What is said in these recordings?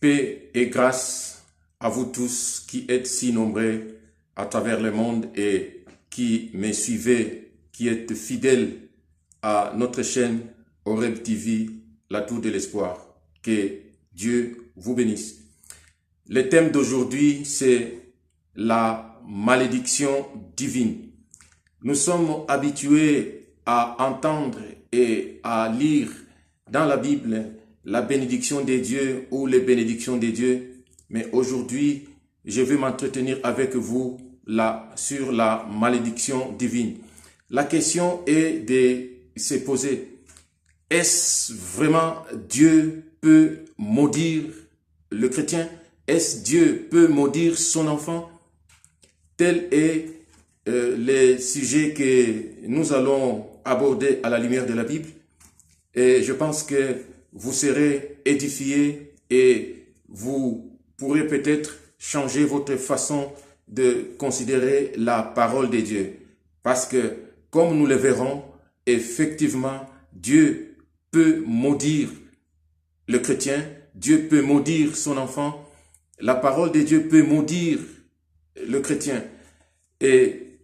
Paix et grâce à vous tous qui êtes si nombreux à travers le monde et qui me suivez, qui êtes fidèles à notre chaîne Oreb TV, la Tour de l'Espoir. Que Dieu vous bénisse. Le thème d'aujourd'hui, c'est la malédiction divine. Nous sommes habitués à entendre et à lire dans la Bible la bénédiction des dieux ou les bénédictions des dieux. Mais aujourd'hui, je vais m'entretenir avec vous sur la malédiction divine. La question est de se poser, est-ce vraiment Dieu peut maudire le chrétien? Est-ce Dieu peut maudire son enfant? Tel est le sujet que nous allons aborder à la lumière de la Bible. Et je pense que vous serez édifiés et vous pourrez peut-être changer votre façon de considérer la parole de Dieu. Parce que, comme nous le verrons, effectivement, Dieu peut maudire le chrétien, Dieu peut maudire son enfant, la parole de Dieu peut maudire le chrétien. Et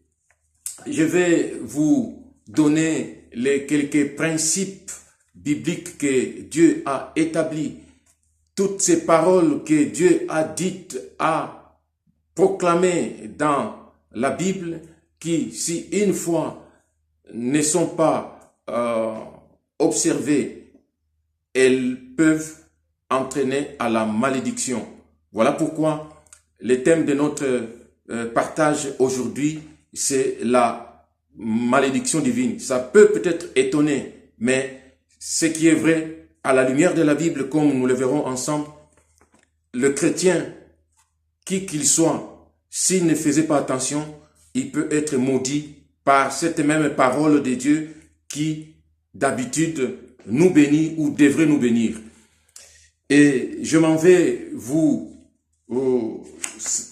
je vais vous donner les quelques principes bibliques que Dieu a établis. Toutes ces paroles que Dieu a dites, a proclamées dans la Bible, qui, si une fois ne sont pas observées, elles peuvent entraîner à la malédiction. Voilà pourquoi le thème de notre partage aujourd'hui, c'est la malédiction divine. Ça peut peut-être étonner, mais ce qui est vrai, à la lumière de la Bible, comme nous le verrons ensemble, le chrétien, qui qu'il soit, s'il ne faisait pas attention, il peut être maudit par cette même parole de Dieu qui, d'habitude, nous bénit ou devrait nous bénir. Et je m'en vais vous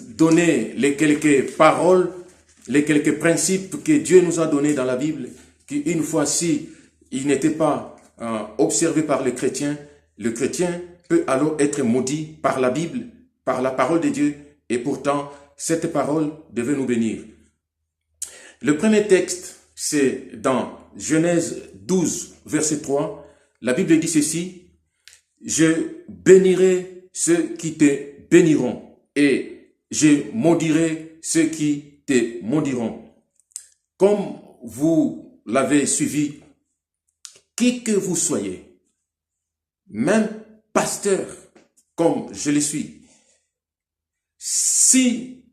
donner les quelques paroles, les quelques principes que Dieu nous a donnés dans la Bible, qui une fois si il n'était pas observé par le chrétien peut alors être maudit par la Bible, par la parole de Dieu, et pourtant cette parole devait nous bénir. Le premier texte, c'est dans Genèse 12, verset 3. La Bible dit ceci: je bénirai ceux qui te béniront et je maudirai ceux qui te maudiront. Comme vous l'avez suivi, qui que vous soyez, même pasteur comme je le suis, si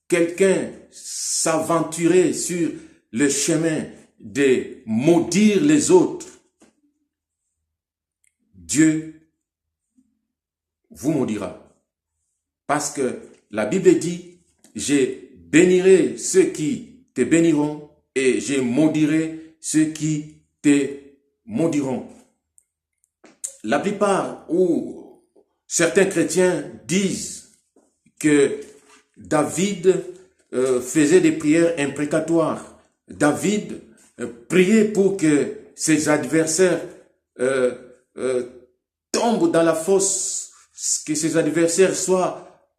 quelqu'un s'aventurait sur le chemin de maudire les autres, Dieu vous maudira. Parce que la Bible dit, je bénirai ceux qui te béniront et je maudirai ceux qui te maudiront. La plupart ou certains chrétiens disent que David faisait des prières imprécatoires. David priait pour que ses adversaires tombent dans la fosse, que ses adversaires soient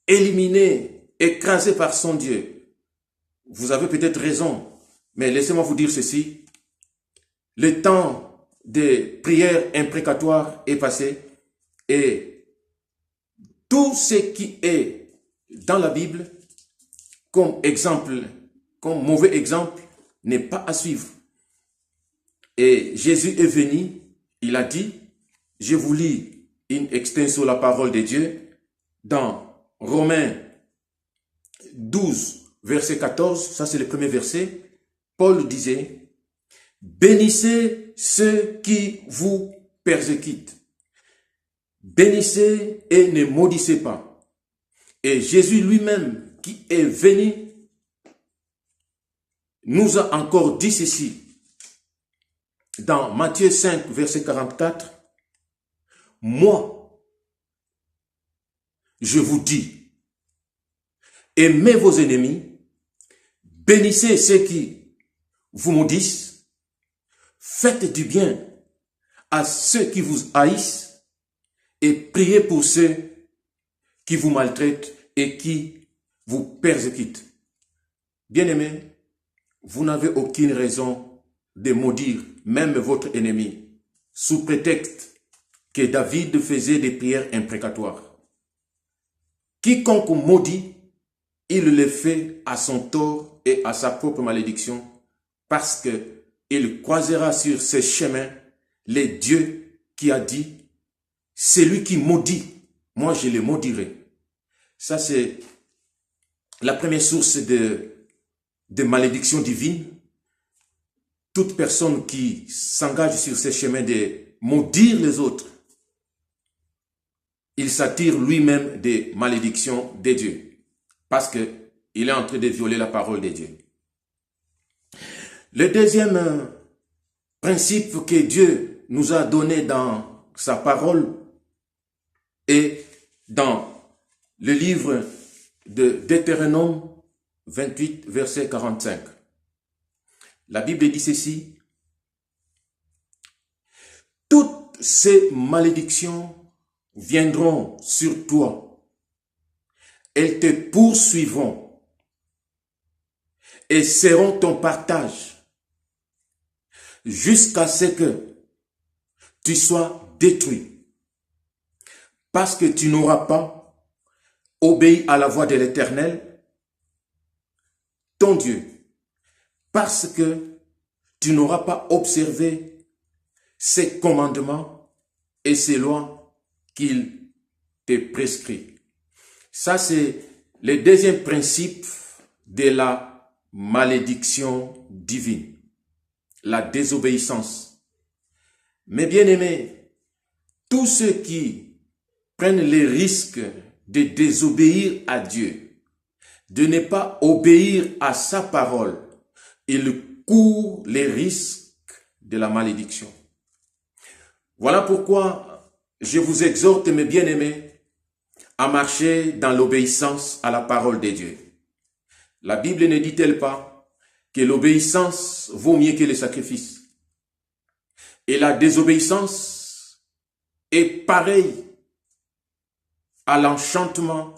éliminés, écrasés par son Dieu. Vous avez peut-être raison, mais laissez-moi vous dire ceci. Le temps des prières imprécatoires est passé et tout ce qui est dans la Bible comme exemple, comme mauvais exemple, n'est pas à suivre. Et Jésus est venu, il a dit, je vous lis in extenso la parole de Dieu dans Romains 12, verset 14, ça c'est le premier verset. Paul disait, bénissez ceux qui vous persécutent. Bénissez et ne maudissez pas. Et Jésus lui-même, qui est venu, nous a encore dit ceci. Dans Matthieu 5, verset 44, moi, je vous dis, aimez vos ennemis, bénissez ceux qui vous maudissent, faites du bien à ceux qui vous haïssent et priez pour ceux qui vous maltraitent et qui vous persécutent. Bien-aimés, vous n'avez aucune raison de maudire même votre ennemi, sous prétexte que David faisait des prières imprécatoires. Quiconque maudit, il le fait à son tort et à sa propre malédiction, parce qu'il croisera sur ses chemins les dieux qui a dit, celui qui maudit, moi je le maudirai. Ça c'est la première source de malédiction divine. Toute personne qui s'engage sur ces chemins de maudire les autres, il s'attire lui-même des malédictions de Dieu, parce qu'il est en train de violer la parole de Dieu. Le deuxième principe que Dieu nous a donné dans sa parole est dans le livre de Deutéronome 28, verset 45. La Bible dit ceci: toutes ces malédictions viendront sur toi, elles te poursuivront et seront ton partage jusqu'à ce que tu sois détruit, parce que tu n'auras pas obéi à la voix de l'Éternel, ton Dieu, parce que tu n'auras pas observé ses commandements et ses lois qu'il te prescrit. Ça, c'est le deuxième principe de la malédiction divine, la désobéissance. Mais bien aimés, tous ceux qui prennent les risques de désobéir à Dieu, de ne pas obéir à sa parole, ils courent les risques de la malédiction. Voilà pourquoi je vous exhorte, mes bien-aimés, à marcher dans l'obéissance à la parole de Dieu. La Bible ne dit-elle pas que l'obéissance vaut mieux que le sacrifice? Et la désobéissance est pareille à l'enchantement,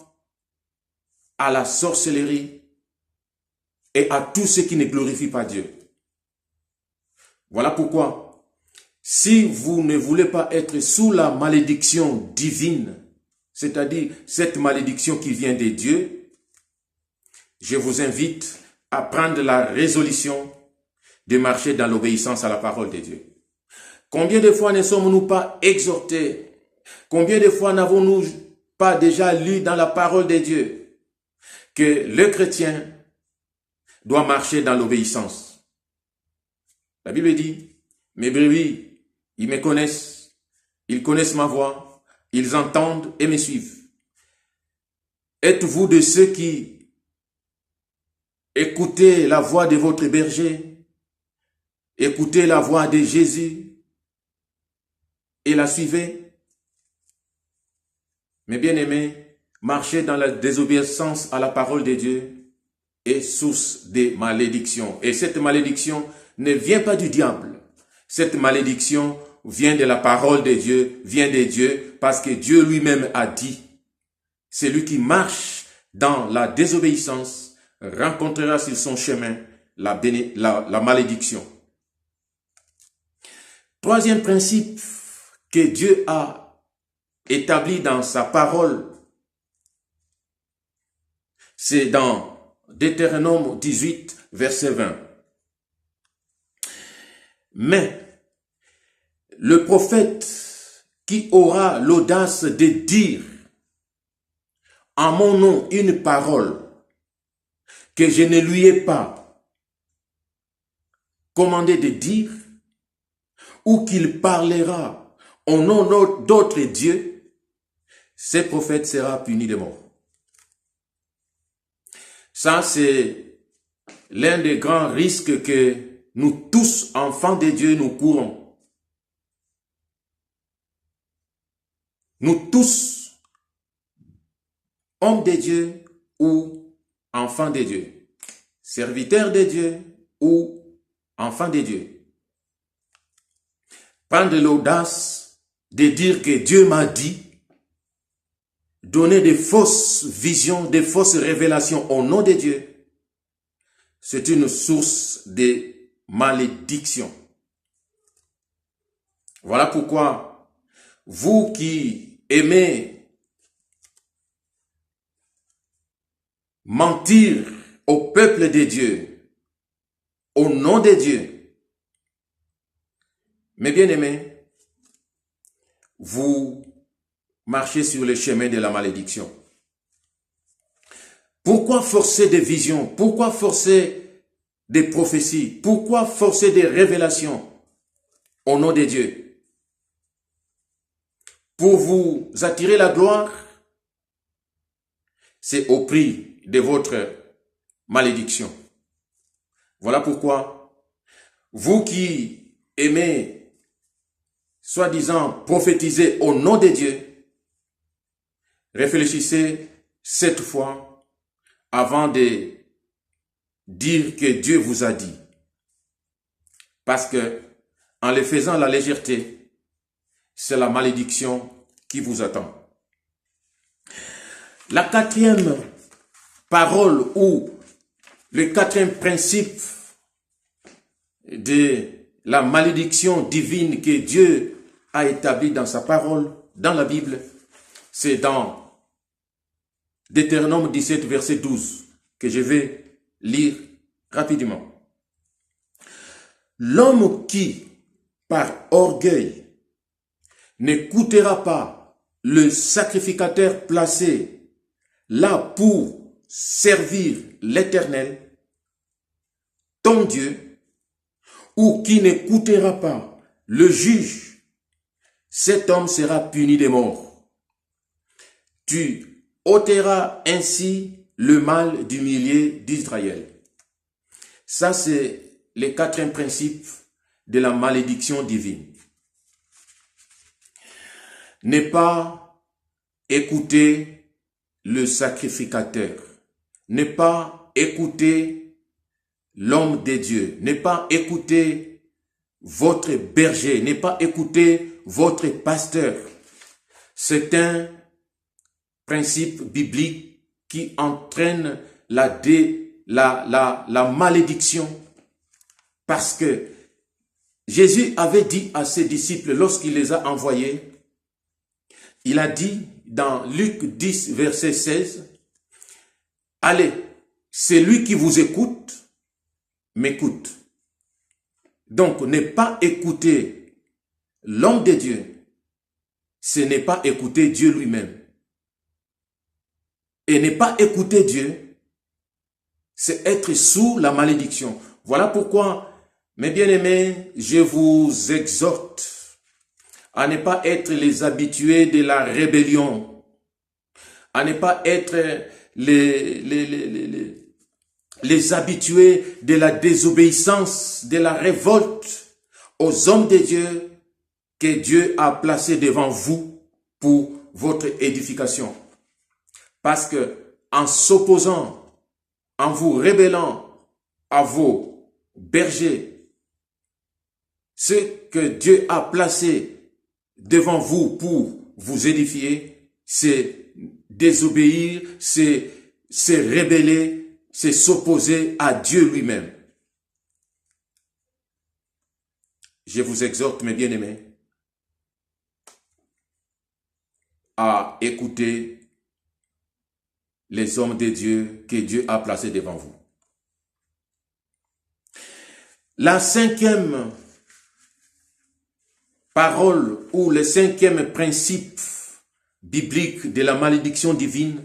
à la sorcellerie et à tout ce qui ne glorifie pas Dieu. Voilà pourquoi, si vous ne voulez pas être sous la malédiction divine, c'est-à-dire cette malédiction qui vient de Dieu, je vous invite à prendre la résolution de marcher dans l'obéissance à la parole de Dieu. Combien de fois ne sommes-nous pas exhortés? Combien de fois n'avons-nous pas déjà lu dans la parole de Dieu que le chrétien doit marcher dans l'obéissance? La Bible dit, mes brebis, ils me connaissent, ils connaissent ma voix, ils entendent et me suivent. Êtes-vous de ceux qui écoutez la voix de votre berger, écoutez la voix de Jésus et la suivez? Mes bien-aimés, marcher dans la désobéissance à la parole de Dieu est source de malédiction. Et cette malédiction ne vient pas du diable. Cette malédiction vient de la parole de Dieu, vient de Dieu, parce que Dieu lui-même a dit, celui qui marche dans la désobéissance rencontrera sur son chemin la malédiction. Troisième principe que Dieu a établi dans sa parole, c'est dans Deutéronome 18, verset 20. Mais le prophète qui aura l'audace de dire en mon nom une parole que je ne lui ai pas commandé de dire, ou qu'il parlera au nom d'autres dieux, ce prophète sera puni de mort. Ça, c'est l'un des grands risques que nous tous, enfants de Dieu, nous courons. Nous tous, hommes de Dieu ou enfants de Dieu, serviteurs de Dieu ou enfants de Dieu, prendre l'audace de dire que Dieu m'a dit, donner des fausses visions, des fausses révélations au nom de Dieu, c'est une source de malédiction. Voilà pourquoi vous qui aimez mentir au peuple de Dieu, au nom de Dieu, mes bien-aimés, vous marchez sur le chemin de la malédiction. Pourquoi forcer des visions? Pourquoi forcer des prophéties? Pourquoi forcer des révélations au nom de Dieu? Pour vous attirer la gloire, c'est au prix de votre malédiction. Voilà pourquoi vous qui aimez, soi-disant, prophétiser au nom de Dieu, réfléchissez cette fois avant de dire que Dieu vous a dit. Parce que, en le faisant à la légèreté, c'est la malédiction qui vous attend. La quatrième parole ou le quatrième principe de la malédiction divine que Dieu a établi dans sa parole, dans la Bible, c'est dans Deutéronome 17, verset 12, que je vais lire rapidement. L'homme qui, par orgueil, n'écoutera pas le sacrificateur placé là pour servir l'Éternel, ton Dieu, ou qui n'écoutera pas le juge, cet homme sera puni de mort. Tu ôteras ainsi le mal du milieu d'Israël. Ça, c'est le quatrième principe de la malédiction divine. Ne pas écouter le sacrificateur, ne pas écouter l'homme de Dieu, ne pas écouter votre berger, ne pas écouter votre pasteur. C'est un principe biblique qui entraîne la malédiction. Parce que Jésus avait dit à ses disciples lorsqu'il les a envoyés, il a dit dans Luc 10, verset 16, « Allez, celui qui vous écoute, m'écoute. » Donc, ne pas écouter l'homme de Dieu, ce n'est pas écouter Dieu lui-même. Et ne pas écouter Dieu, c'est être sous la malédiction. Voilà pourquoi, mes bien-aimés, je vous exhorte à ne pas être les habitués de la rébellion, à ne pas être les habitués de la désobéissance, de la révolte aux hommes de Dieu que Dieu a placés devant vous pour votre édification. Parce que en s'opposant, en vous rébellant à vos bergers, ce que Dieu a placé devant vous pour vous édifier, c'est désobéir, c'est rébeller, c'est s'opposer à Dieu lui-même. Je vous exhorte, mes bien-aimés, à écouter les hommes de Dieu que Dieu a placés devant vous. La cinquième parole ou le cinquième principe biblique de la malédiction divine,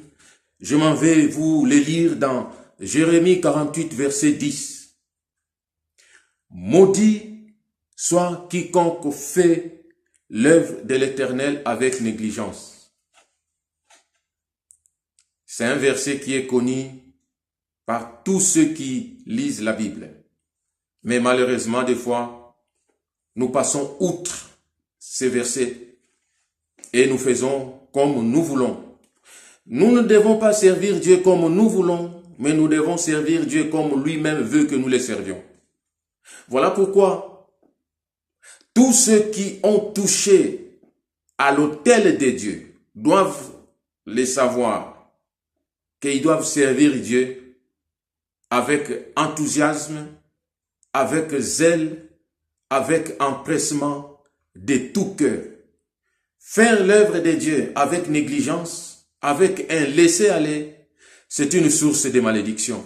je m'en vais vous le lire dans Jérémie 48, verset 10. Maudit soit quiconque fait l'œuvre de l'Éternel avec négligence. C'est un verset qui est connu par tous ceux qui lisent la Bible. Mais malheureusement, des fois, nous passons outre ces versets et nous faisons comme nous voulons. Nous ne devons pas servir Dieu comme nous voulons, mais nous devons servir Dieu comme lui-même veut que nous le servions. Voilà pourquoi tous ceux qui ont touché à l'autel de Dieu doivent les savoir qu'ils doivent servir Dieu avec enthousiasme, avec zèle, avec empressement de tout cœur. Faire l'œuvre de Dieu avec négligence, avec un laisser-aller, c'est une source de malédiction.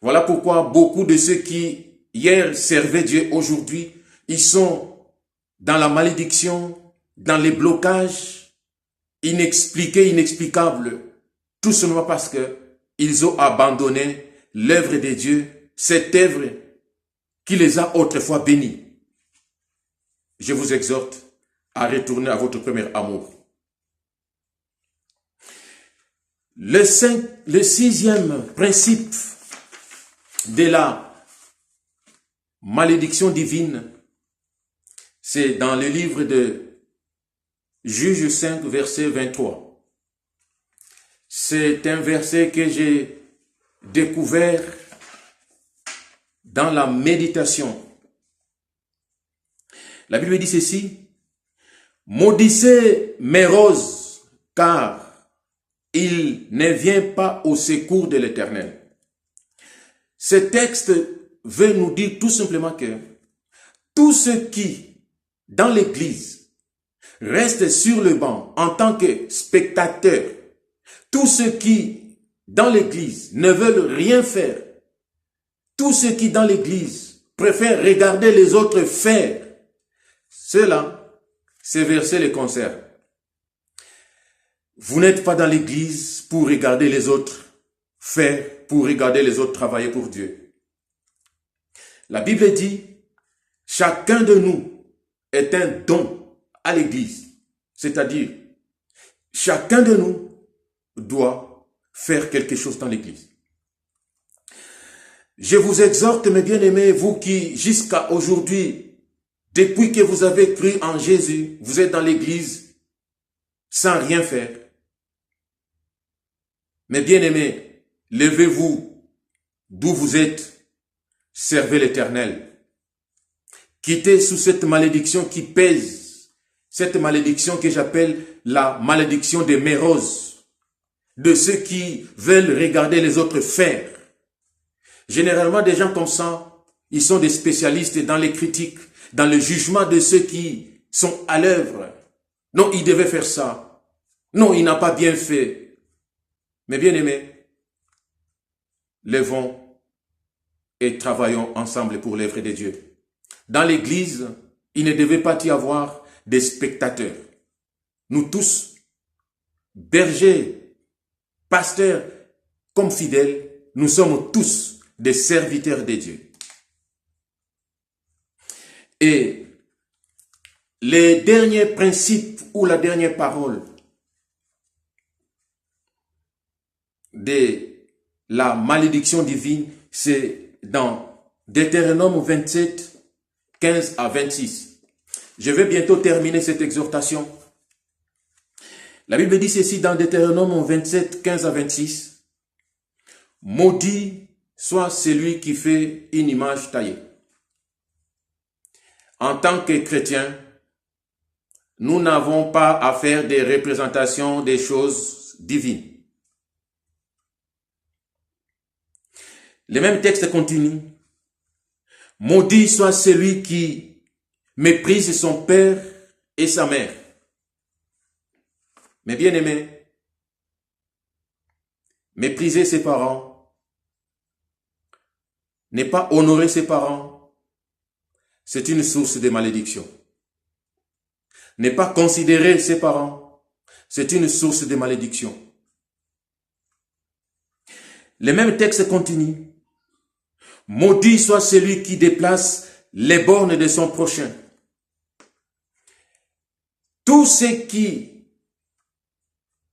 Voilà pourquoi beaucoup de ceux qui hier servaient Dieu aujourd'hui, ils sont dans la malédiction, dans les blocages inexpliqués, inexplicables, tout simplement parce que ils ont abandonné l'œuvre de Dieu, cette œuvre qui les a autrefois bénis. Je vous exhorte à retourner à votre premier amour. Le sixième principe de la malédiction divine, c'est dans le livre de Juge 5, verset 23. C'est un verset que j'ai découvert dans la méditation. La Bible dit ceci: maudissez mes roses, car il ne vient pas au secours de l'Éternel. Ce texte veut nous dire tout simplement que tous ceux qui, dans l'Église, restent sur le banc en tant que spectateurs, tous ceux qui, dans l'Église, ne veulent rien faire, tous ceux qui, dans l'Église, préfèrent regarder les autres faire, ceux-là, ces versets les concernent. Vous n'êtes pas dans l'Église pour regarder les autres faire, pour regarder les autres travailler pour Dieu. La Bible dit, chacun de nous est un don à l'Église. C'est-à-dire, chacun de nous doit faire quelque chose dans l'Église. Je vous exhorte, mes bien-aimés, vous qui, jusqu'à aujourd'hui, depuis que vous avez cru en Jésus, vous êtes dans l'Église sans rien faire. Mes bien-aimés, levez-vous d'où vous êtes, servez l'Éternel. Quittez sous cette malédiction qui pèse, cette malédiction que j'appelle la malédiction des méroses, de ceux qui veulent regarder les autres faire. Généralement, des gens comme ça, ils sont des spécialistes dans les critiques, dans le jugement de ceux qui sont à l'œuvre. Non, il devait faire ça. Non, il n'a pas bien fait. Mais bien aimés, levons et travaillons ensemble pour l'œuvre de Dieu. Dans l'Église, il ne devait pas y avoir des spectateurs. Nous tous, bergers, pasteurs, comme fidèles, nous sommes tous des serviteurs de Dieu. Et les derniers principes ou la dernière parole de la malédiction divine, c'est dans Deutéronome 27, 15 à 26. Je vais bientôt terminer cette exhortation. La Bible dit ceci dans Deutéronome 27, 15 à 26. Maudit soit celui qui fait une image taillée. En tant que chrétiens, nous n'avons pas à faire des représentations des choses divines. Le même texte continue. Maudit soit celui qui méprise son père et sa mère. Mais bien aimé, mépriser ses parents, ne pas honorer ses parents, c'est une source de malédiction. Ne pas considérer ses parents, c'est une source de malédiction. Le même texte continue. Maudit soit celui qui déplace les bornes de son prochain. Tout ce qui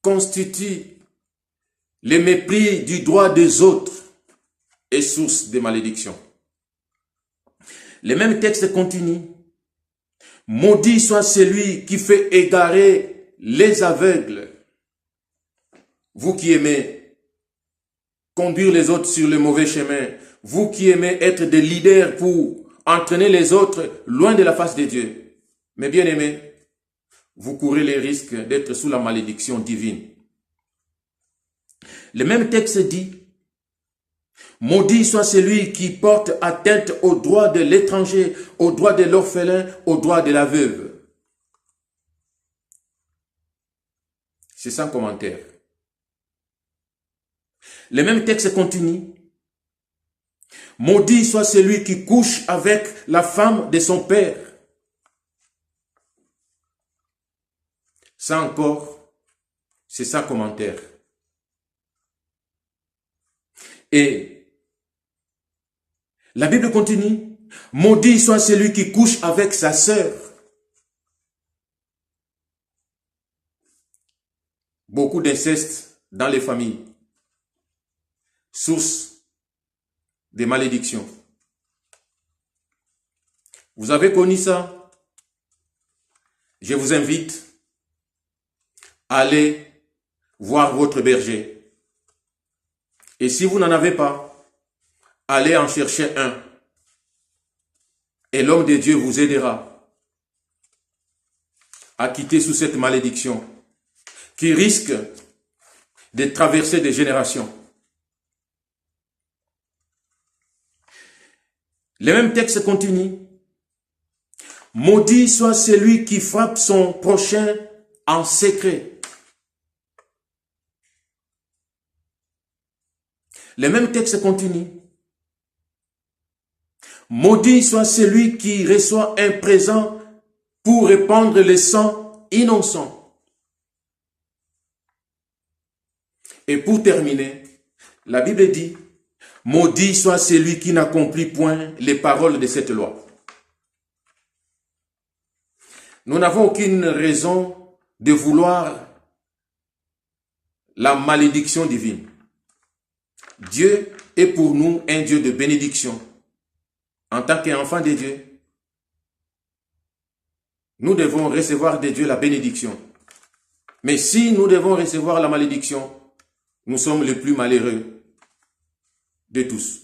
constitue le mépris du droit des autres est source de malédiction. Le même texte continue. Maudit soit celui qui fait égarer les aveugles. Vous qui aimez conduire les autres sur le mauvais chemin, vous qui aimez être des leaders pour entraîner les autres loin de la face de Dieu. Mais bien aimés, vous courez les risques d'être sous la malédiction divine. Le même texte dit, maudit soit celui qui porte atteinte aux droits de l'étranger, aux droits de l'orphelin, aux droits de la veuve. C'est sans commentaire. Le même texte continue. Maudit soit celui qui couche avec la femme de son père. Ça encore, c'est sans commentaire. Et la Bible continue. Maudit soit celui qui couche avec sa sœur. Beaucoup d'inceste dans les familles. Source des malédictions. Vous avez connu ça? Je vous invite à aller voir votre berger. Et si vous n'en avez pas, allez en chercher un. Et l'homme de Dieu vous aidera à quitter sous cette malédiction qui risque de traverser des générations. Le même texte continue. Maudit soit celui qui frappe son prochain en secret. Le même texte continue. Maudit soit celui qui reçoit un présent pour répandre le sang innocent. Et pour terminer, la Bible dit, maudit soit celui qui n'accomplit point les paroles de cette loi. Nous n'avons aucune raison de vouloir la malédiction divine. Dieu est pour nous un Dieu de bénédiction. En tant qu'enfant de Dieu, nous devons recevoir de Dieu la bénédiction. Mais si nous devons recevoir la malédiction, nous sommes les plus malheureux de tous.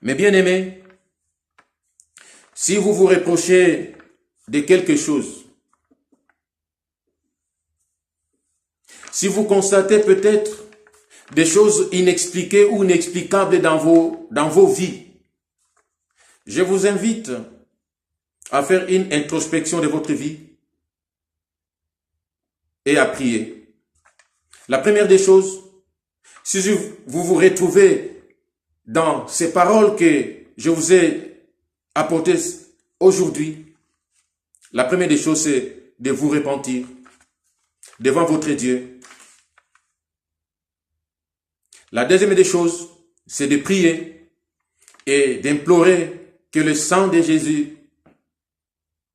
Mais bien aimés, si vous vous reprochez de quelque chose, si vous constatez peut-être des choses inexpliquées ou inexplicables dans vos vies, je vous invite à faire une introspection de votre vie et à prier. La première des choses, si vous vous retrouvez dans ces paroles que je vous ai apportées aujourd'hui, la première des choses, c'est de vous repentir devant votre Dieu. La deuxième des choses, c'est de prier et d'implorer que le sang de Jésus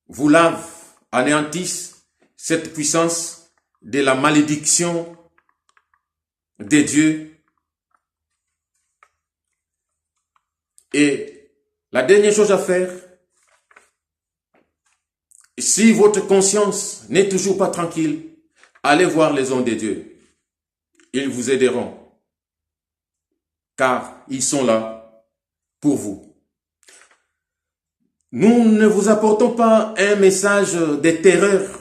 vous lave, anéantisse cette puissance de la malédiction de Dieu. Et la dernière chose à faire, si votre conscience n'est toujours pas tranquille, allez voir les hommes de Dieu. Ils vous aideront, car ils sont là pour vous. Nous ne vous apportons pas un message de terreur,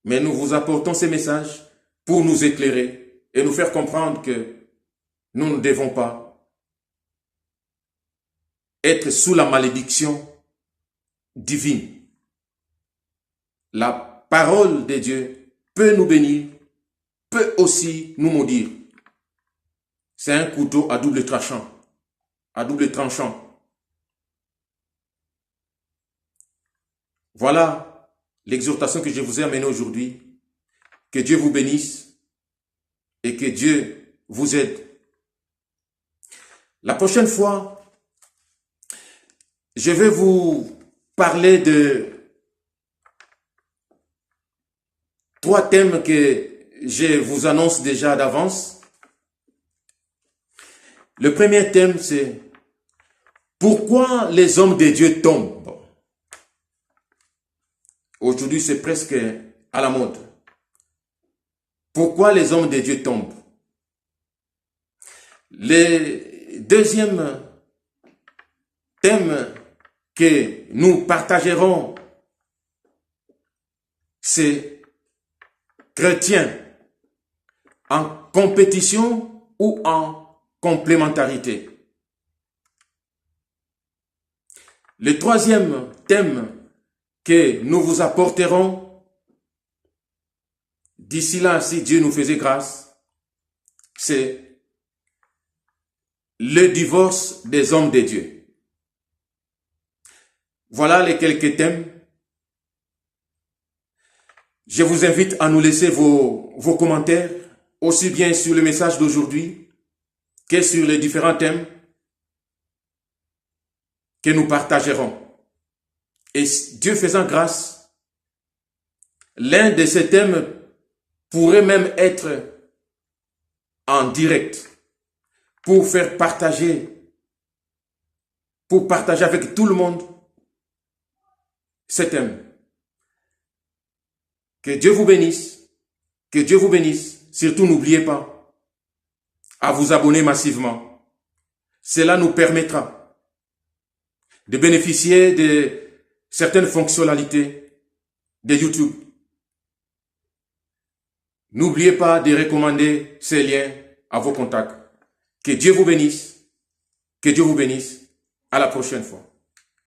mais nous vous apportons ces messages pour nous éclairer et nous faire comprendre que nous ne devons pas être sous la malédiction divine. La parole de Dieu peut nous bénir, peut aussi nous maudire. C'est un couteau à double tranchant, Voilà l'exhortation que je vous ai amenée aujourd'hui. Que Dieu vous bénisse et que Dieu vous aide. La prochaine fois, je vais vous parler de 3 thèmes que je vous annonce déjà d'avance. Le premier thème, c'est pourquoi les hommes de Dieu tombent. Aujourd'hui, c'est presque à la mode. Pourquoi les hommes de Dieu tombent? Le deuxième thème que nous partagerons c'est chrétien en compétition ou en complémentarité. Le troisième thème que nous vous apporterons d'ici là, si Dieu nous faisait grâce, c'est le divorce des hommes de Dieu. Voilà les quelques thèmes. Je vous invite à nous laisser vos commentaires, aussi bien sur le message d'aujourd'hui que sur les différents thèmes que nous partagerons. Et Dieu faisant grâce, l'un de ces thèmes pourrait même être en direct pour faire partager, avec tout le monde ces thèmes. Que Dieu vous bénisse, que Dieu vous bénisse. Surtout, n'oubliez pas à vous abonner massivement. Cela nous permettra de bénéficier de certaines fonctionnalités de YouTube. N'oubliez pas de recommander ces liens à vos contacts. Que Dieu vous bénisse. Que Dieu vous bénisse. À la prochaine fois.